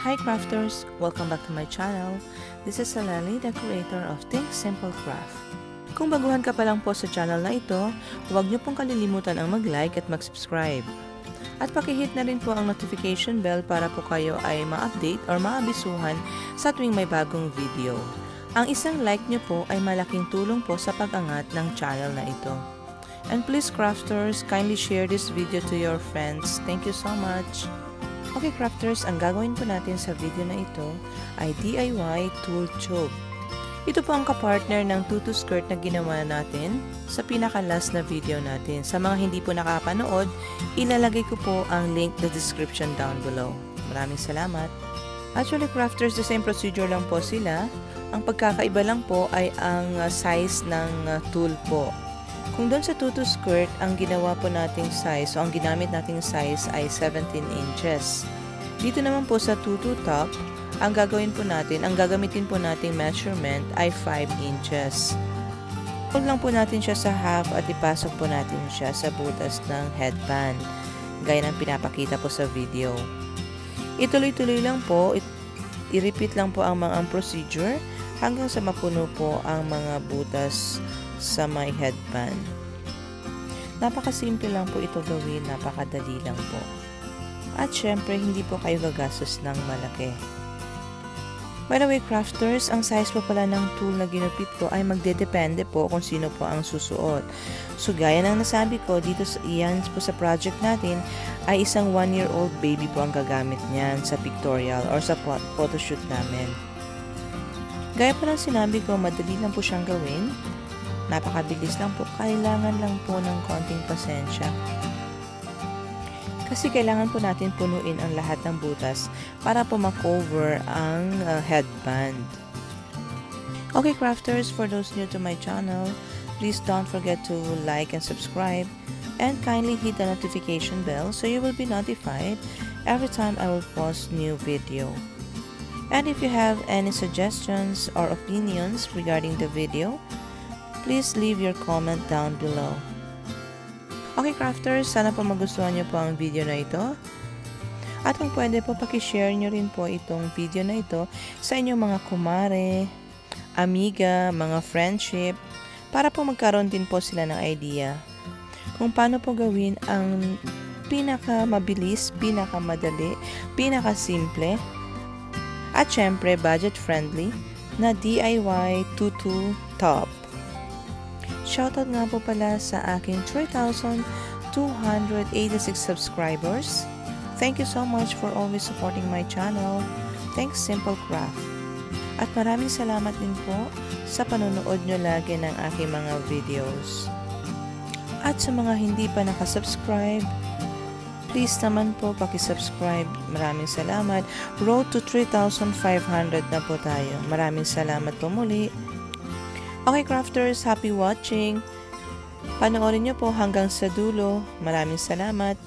Hi crafters! Welcome back to my channel. This is Salali, the creator of ThinkSimple Craft. Kung baguhan ka pa lang po sa channel na ito, huwag niyo pong kalilimutan ang mag-like at mag-subscribe. At pakihit na rin po ang notification bell para po kayo ay ma-update or maabisuhan sa tuwing may bagong video. Ang isang like niyo po ay malaking tulong po sa pag-angat ng channel na ito. And please crafters, kindly share this video to your friends. Thank you so much! Okay crafters, ang gagawin po natin sa video na ito ay DIY Tule tube. Ito po ang kapartner ng Tutu skirt na ginawa natin sa pinaka-last na video natin. Sa mga hindi po nakapanood, ilalagay ko po ang link na description down below. Maraming salamat! Actually crafters, the same procedure lang po sila. Ang pagkakaiba lang po ay ang size ng tool po. Kung doon sa Tutu skirt, ang ginawa po nating size, o ang ginamit nating size ay 17 inches. Dito naman po sa Tutu top, ang gagawin po natin, ang gagamitin po nating measurement ay 5 inches. Huwag lang po natin siya sa half at ipasok po natin siya sa butas ng headband, gaya ng pinapakita po sa video. Ituloy-tuloy lang po, i-repeat lang po ang mga procedure hanggang sa mapuno po ang mga butas sa may headband. Napakasimple lang po ito gawin, napakadali lang po. At syempre, hindi po kayo gagastos ng malaki. By the way, crafters, ang size po pala ng tool na ginupit ko ay magdedepende po kung sino po ang susuot. So, gaya ng nasabi ko, dito iyan po sa project natin, ay isang 1-year-old baby po ang gagamit niyan sa pictorial or sa photoshoot namin. Gaya po ng sinabi ko, madali lang po siyang gawin. Napakabilis lang po, kailangan lang po ng konting pasensya. Kasi kailangan po natin punuin ang lahat ng butas para po makover ang headband. Okay crafters, for those new to my channel, please don't forget to like and subscribe and kindly hit the notification bell so you will be notified every time I will post new video. And if you have any suggestions or opinions regarding the video, please leave your comment down below. Okay crafters, sana po magustuhan nyo po ang video na ito. At kung pwede po, pakishare nyo rin po itong video na ito sa inyong mga kumare, amiga, mga friendship, para po magkaroon din po sila ng idea kung paano po gawin ang pinakamabilis, pinakamadali, pinakasimple, at syempre budget friendly na DIY Tutu top. Shoutout nga po pala sa aking 3,286 subscribers. Thank you so much for always supporting my channel. ThinkSimple Craft. At maraming salamat din po sa panonood nyo lagi ng aking mga videos. At sa mga hindi pa nakasubscribe, please naman po pakisubscribe. Maraming salamat. Road to 3,500 na po tayo. Maraming salamat po muli. Okay crafters, happy watching. Panoorin nyo po hanggang sa dulo. Maraming salamat.